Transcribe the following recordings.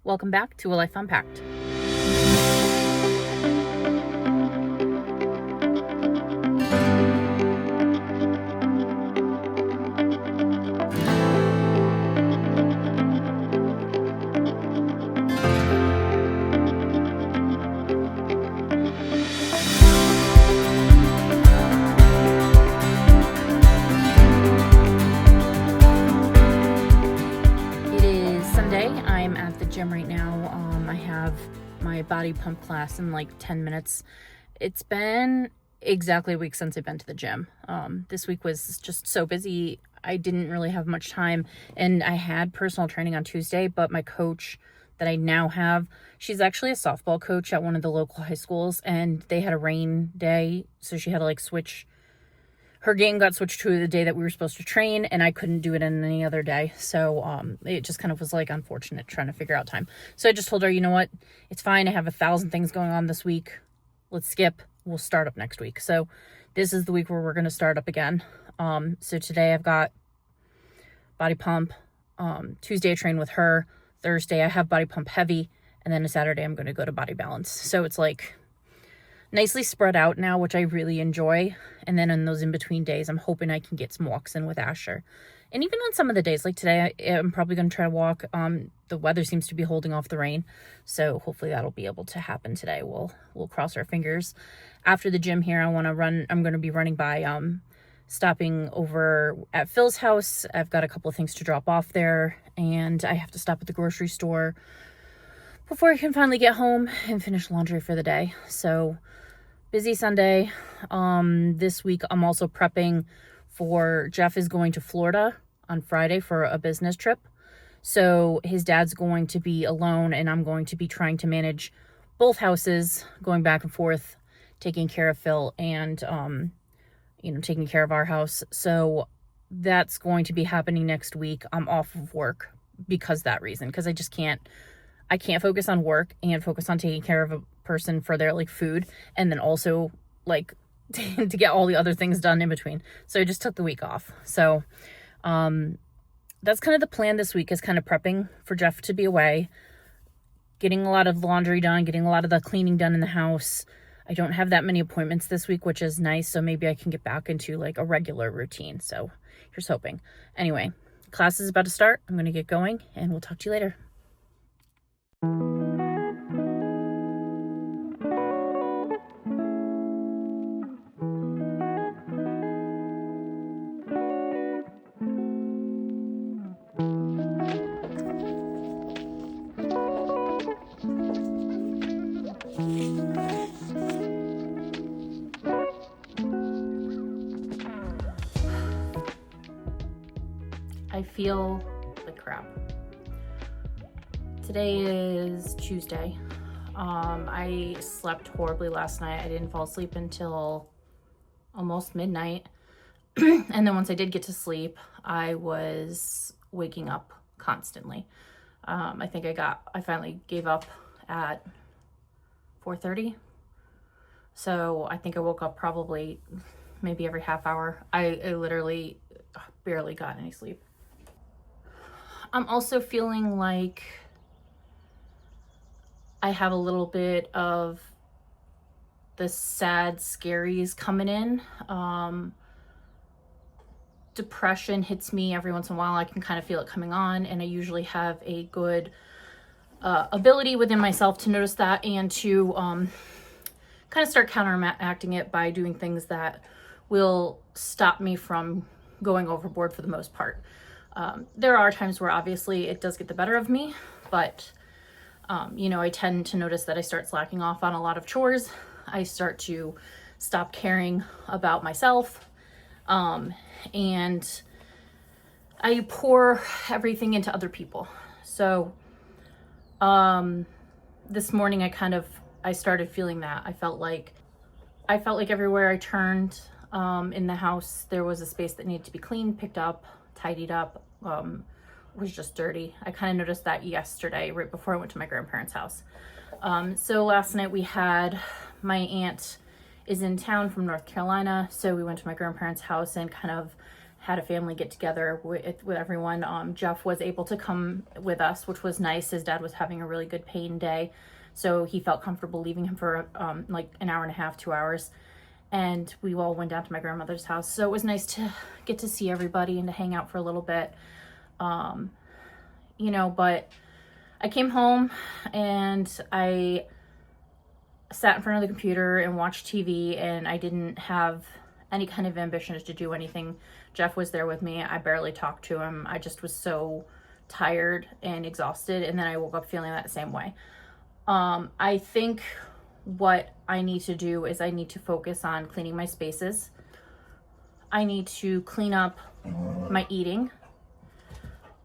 Welcome back to A Life Unpacked. It is Sunday. I'm at the gym right now. I have my body pump class in like 10 minutes. It's been exactly a week since I've been to the gym. This week was just so busy. I didn't really have much time, and I had personal training on Tuesday, but my coach that I now have, she's actually a softball coach at one of the local high schools, and they had a rain day, so she had to like switch. Her game got switched to the day that we were supposed to train, and I couldn't do it in any other day. So it just kind of was like unfortunate trying to figure out time. So I just told her, you know what? It's fine. I have 1,000 things going on this week. Let's skip. We'll start up next week. So this is the week where we're going to start up again. So today I've got body pump. Tuesday I train with her. Thursday I have body pump heavy. And then a Saturday I'm going to go to body balance. So it's like nicely spread out now, which I really enjoy. And then in those in-between days, I'm hoping I can get some walks in with Asher. And even on some of the days, like today, I'm probably going to try to walk. The weather seems to be holding off the rain, so hopefully that'll be able to happen today. We'll cross our fingers. After the gym here, I'm going to be running by, stopping over at Phil's house. I've got a couple of things to drop off there, and I have to stop at the grocery store before I can finally get home and finish laundry for the day. So busy Sunday. This week I'm also prepping for Jeff is going to Florida on Friday for a business trip. So his dad's going to be alone, and I'm going to be trying to manage both houses, going back and forth, taking care of Phil and, taking care of our house. So that's going to be happening next week. I'm off of work because that reason, because I can't focus on work and focus on taking care of a person for their like food, and then also like to get all the other things done in between. So I just took the week off. So that's kind of the plan this week, is kind of prepping for Jeff to be away, getting a lot of laundry done, getting a lot of the cleaning done in the house. I don't have that many appointments this week, which is nice. So maybe I can get back into like a regular routine. So here's hoping. Anyway, class is about to start. I'm going to get going, and we'll talk to you later. I feel like crap. Today is Tuesday. I slept horribly last night. I didn't fall asleep until almost midnight. And then once I did get to sleep, I was waking up constantly. I think I finally gave up at 4:30. So I think I woke up probably maybe every half hour. I literally barely got any sleep. I'm also feeling like I have a little bit of the sad scaries coming in. Depression hits me every once in a while. I can kind of feel it coming on, and I usually have a good ability within myself to notice that and to kind of start counteracting it by doing things that will stop me from going overboard for the most part. There are times where obviously it does get the better of me, but I tend to notice that I start slacking off on a lot of chores. I start to stop caring about myself, and I pour everything into other people. So this morning I started feeling that. I felt like everywhere I turned in the house, there was a space that needed to be cleaned, picked up, tidied up, was just dirty. I kind of noticed that yesterday, right before I went to my grandparents' house. So last night my aunt is in town from North Carolina, so we went to my grandparents' house and kind of had a family get together with everyone. Jeff was able to come with us, which was nice. His dad was having a really good pain day, so he felt comfortable leaving him for like an hour and a half, 2 hours. And we all went down to my grandmother's house. So it was nice to get to see everybody and to hang out for a little bit. You know, but I came home and I sat in front of the computer and watched TV, and I didn't have any kind of ambition to do anything. Jeff was there with me. I barely talked to him. I just was so tired and exhausted, and then I woke up feeling that same way. I think what I need to do is I need to focus on cleaning my spaces. I need to clean up my eating.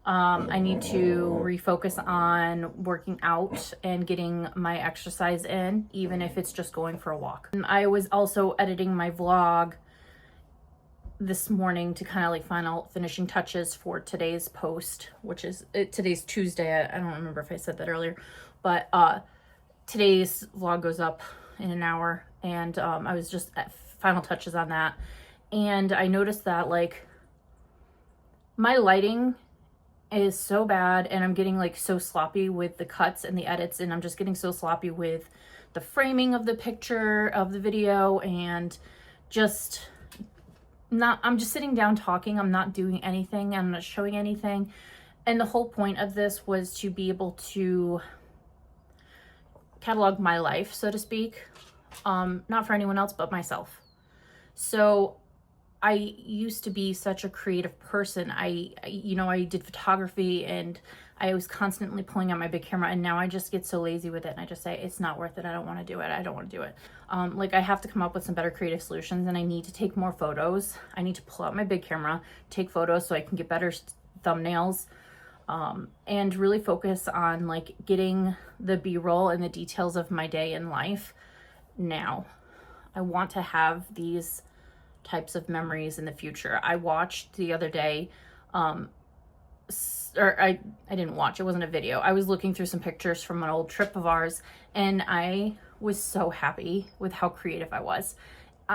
I need to refocus on working out and getting my exercise in, even if it's just going for a walk. And I was also editing my vlog this morning to kind of like final finishing touches for today's post, which is today's Tuesday. I don't remember if I said that earlier, but today's vlog goes up in an hour, and I was just at final touches on that. And I noticed that like my lighting is so bad, and I'm getting like so sloppy with the cuts and the edits, and I'm just getting so sloppy with the framing of the picture of the video, and just not, I'm just sitting down talking. I'm not doing anything. I'm not showing anything. And the whole point of this was to be able to catalog my life, so to speak, not for anyone else but myself. So I used to be such a creative person. I did photography, and I was constantly pulling out my big camera, and now I just get so lazy with it, and I just say, it's not worth it. I don't want to do it. I don't want to do it. Like I have to come up with some better creative solutions, and I need to take more photos. I need to pull out my big camera, take photos so I can get better thumbnails, and really focus on like getting the B-roll and the details of my day in life. Now, I want to have these types of memories in the future. I watched the other day, I didn't watch, it wasn't a video. I was looking through some pictures from an old trip of ours, and I was so happy with how creative I was.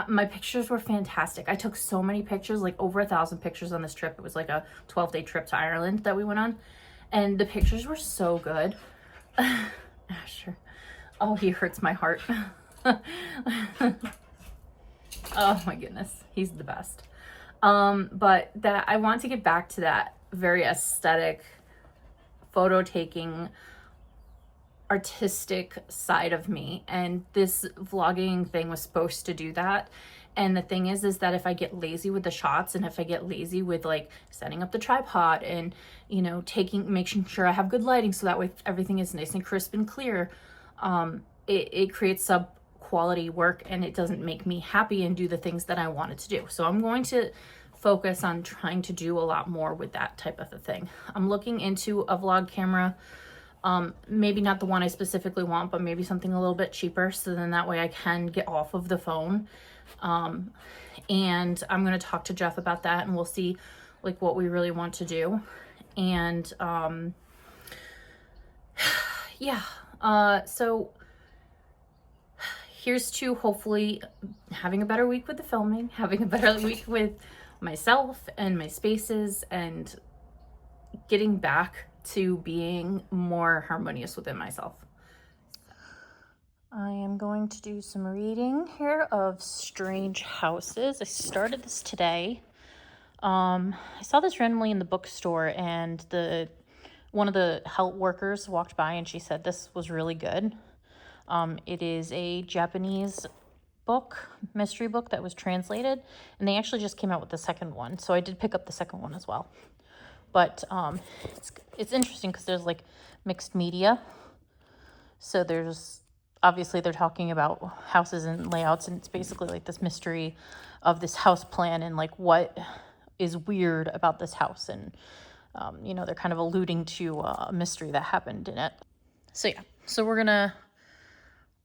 My pictures were fantastic. I took so many pictures, like over 1,000 pictures on this trip. It was like a 12-day trip to Ireland that we went on, and the pictures were so good. Asher, oh, he hurts my heart. Oh my goodness, he's the best. But that I want to get back to that very aesthetic, photo taking, artistic side of me, and this vlogging thing was supposed to do that. And the thing is that if I get lazy with the shots, and if I get lazy with like setting up the tripod and, you know, making sure I have good lighting so that way everything is nice and crisp and clear, it creates quality work, and it doesn't make me happy and do the things that I wanted to do. So I'm going to focus on trying to do a lot more with that type of a thing. I'm looking into a vlog camera, maybe not the one I specifically want, but maybe something a little bit cheaper, so then that way I can get off of the phone. And I'm going to talk to Jeff about that, and we'll see like what we really want to do. And yeah, so here's to hopefully having a better week with the filming, having a better week with myself and my spaces, and getting back to being more harmonious within myself. I am going to do some reading here of Strange Houses. I started this today. I saw this randomly in the bookstore, and one of the help workers walked by, and she said this was really good. It is a Japanese book, mystery book that was translated, and they actually just came out with the second one, so I did pick up the second one as well. But it's interesting because there's like mixed media. So there's obviously they're talking about houses and layouts, and it's basically like this mystery of this house plan and like what is weird about this house, and they're kind of alluding to a mystery that happened in it. So yeah, so we're gonna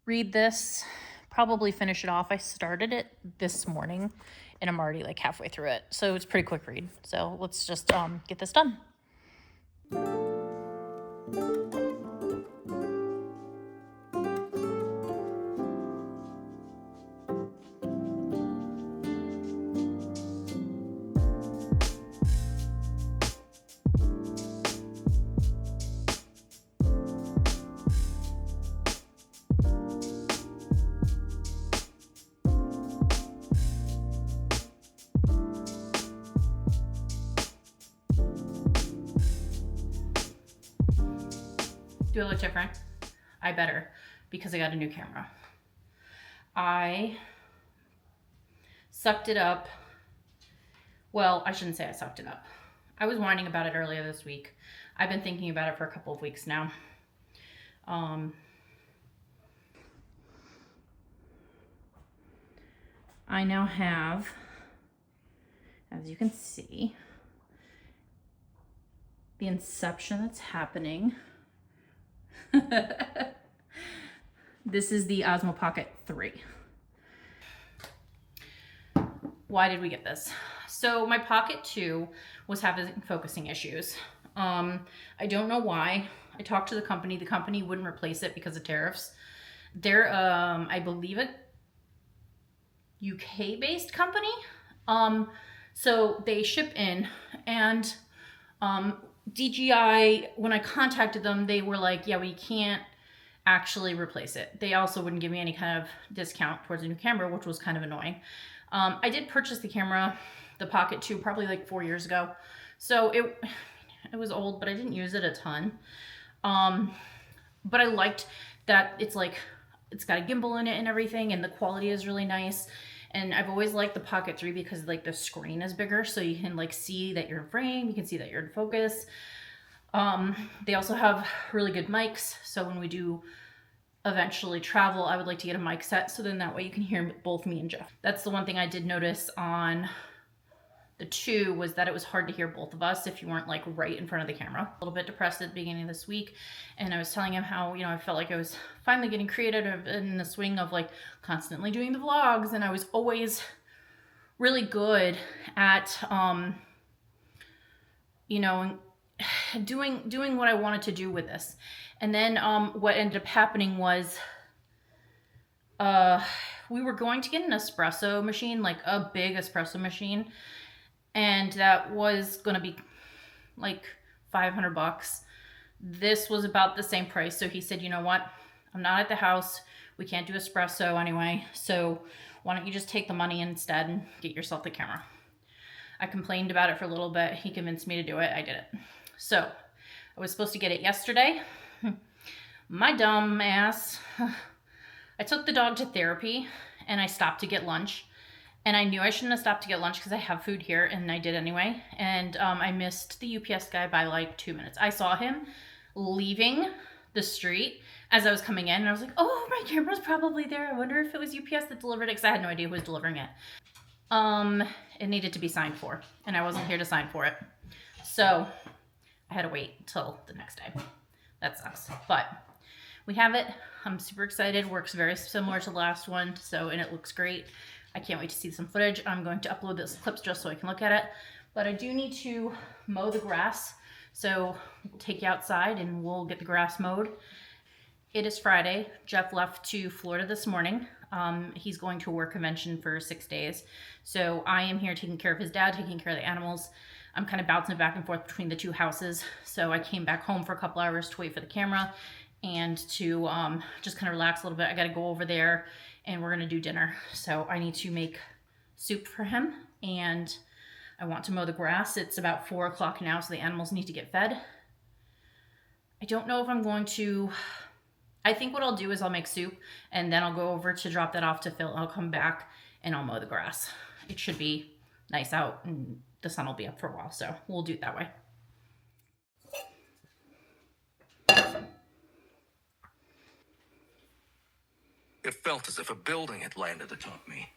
read this, probably finish it off. I started it this morning, and I'm already like halfway through it, so it's a pretty quick read. So let's just get this done. Do I look different? I better, because I got a new camera. I sucked it up. Well, I shouldn't say I sucked it up. I was whining about it earlier this week. I've been thinking about it for a couple of weeks now. I now have, as you can see, the inception that's happening. This is the Osmo Pocket 3. Why did we get this? So my Pocket 2 was having focusing issues. I don't know why. I talked to the company wouldn't replace it because of tariffs. They're, I believe, a UK-based company. So they ship in, and DJI, when I contacted them, they were like, yeah, we can't actually replace it. They also wouldn't give me any kind of discount towards a new camera, which was kind of annoying. I did purchase the camera, the Pocket 2, probably like 4 years ago. So it was old, but I didn't use it a ton. But I liked that it's got a gimbal in it and everything, and the quality is really nice. And I've always liked the Pocket 3 because like the screen is bigger, so you can like see that you're in frame, you can see that you're in focus. They also have really good mics, so when we do eventually travel, I would like to get a mic set, so then that way you can hear both me and Jeff. That's the one thing I did notice on the 2, was that it was hard to hear both of us if you weren't like right in front of the camera. A little bit depressed at the beginning of this week, and I was telling him how, you know, I felt like I was finally getting creative in the swing of like constantly doing the vlogs, and I was always really good at you know, doing what I wanted to do with this. And then what ended up happening was we were going to get an espresso machine, like a big espresso machine, and that was going to be like $500. This was about the same price. So he said, you know what? I'm not at the house. We can't do espresso anyway. So why don't you just take the money instead and get yourself the camera? I complained about it for a little bit. He convinced me to do it. I did it. So I was supposed to get it yesterday. My dumb ass. I took the dog to therapy and I stopped to get lunch. And I knew I shouldn't have stopped to get lunch because I have food here, and I did anyway. And I missed the UPS guy by like 2 minutes. I saw him leaving the street as I was coming in, and I was like, oh, my camera's probably there. I wonder if it was UPS that delivered it, because I had no idea who was delivering it. It needed to be signed for, and I wasn't here to sign for it. So I had to wait till the next day. That sucks. But we have it. I'm super excited. Works very similar to the last one, and it looks great. I can't wait to see some footage. I'm going to upload those clips just so I can look at it. But I do need to mow the grass. So we'll take you outside and we'll get the grass mowed. It is Friday. Jeff left to Florida this morning. He's going to a work convention for 6 days. So I am here taking care of his dad, taking care of the animals. I'm kind of bouncing back and forth between the two houses. So I came back home for a couple hours to wait for the camera and to just kind of relax a little bit. I got to go over there and we're gonna do dinner. So I need to make soup for him, and I want to mow the grass. It's about 4 o'clock now, so the animals need to get fed. I don't know if I'm going to, I think what I'll do is I'll make soup and then I'll go over to drop that off to Phil. I'll come back and I'll mow the grass. It should be nice out and the sun will be up for a while, so we'll do it that way. It felt as if a building had landed atop me.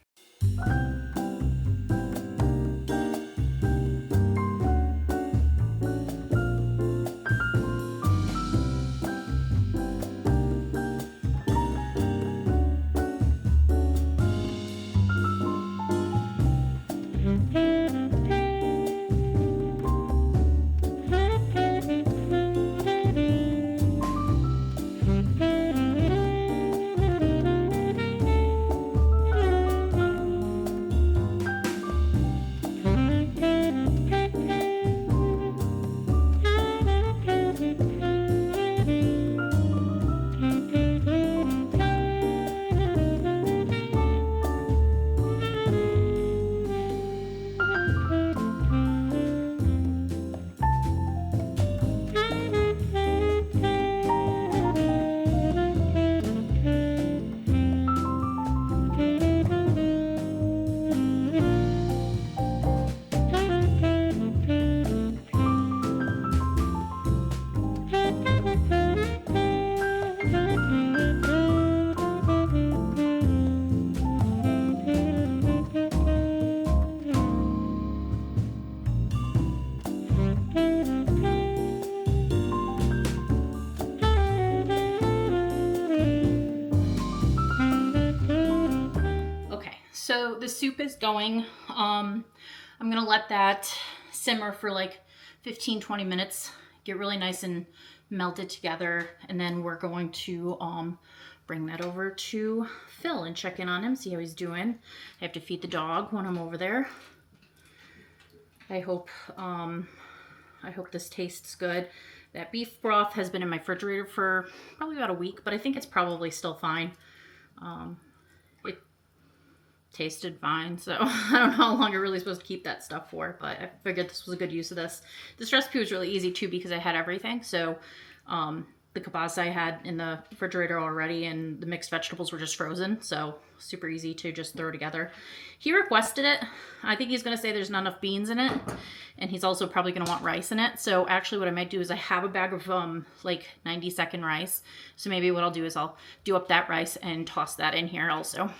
So the soup is going. I'm gonna let that simmer for like 15-20 minutes, get really nice and melted together, and then we're going to bring that over to Phil and check in on him, see how he's doing. I have to feed the dog when I'm over there. I hope this tastes good. That beef broth has been in my refrigerator for probably about a week, but I think it's probably still fine. It tasted fine, so I don't know how long you're really supposed to keep that stuff for, but I figured this was a good use of this. This recipe was really easy too because I had everything. So the kielbasa I had in the refrigerator already, and the mixed vegetables were just frozen, so super easy to just throw together. He requested it. I think he's going to say there's not enough beans in it, and he's also probably going to want rice in it. So actually what I might do is I have a bag of like 90-second rice, so maybe what I'll do is I'll do up that rice and toss that in here also.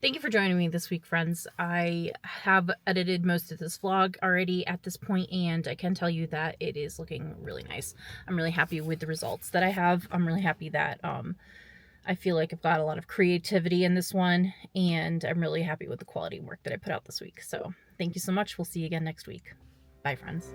Thank you for joining me this week, friends. I have edited most of this vlog already at this point, and I can tell you that it is looking really nice. I'm really happy with the results that I have. I'm really happy that I feel like I've got a lot of creativity in this one, and I'm really happy with the quality work that I put out this week. So thank you so much. We'll see you again next week. Bye, friends.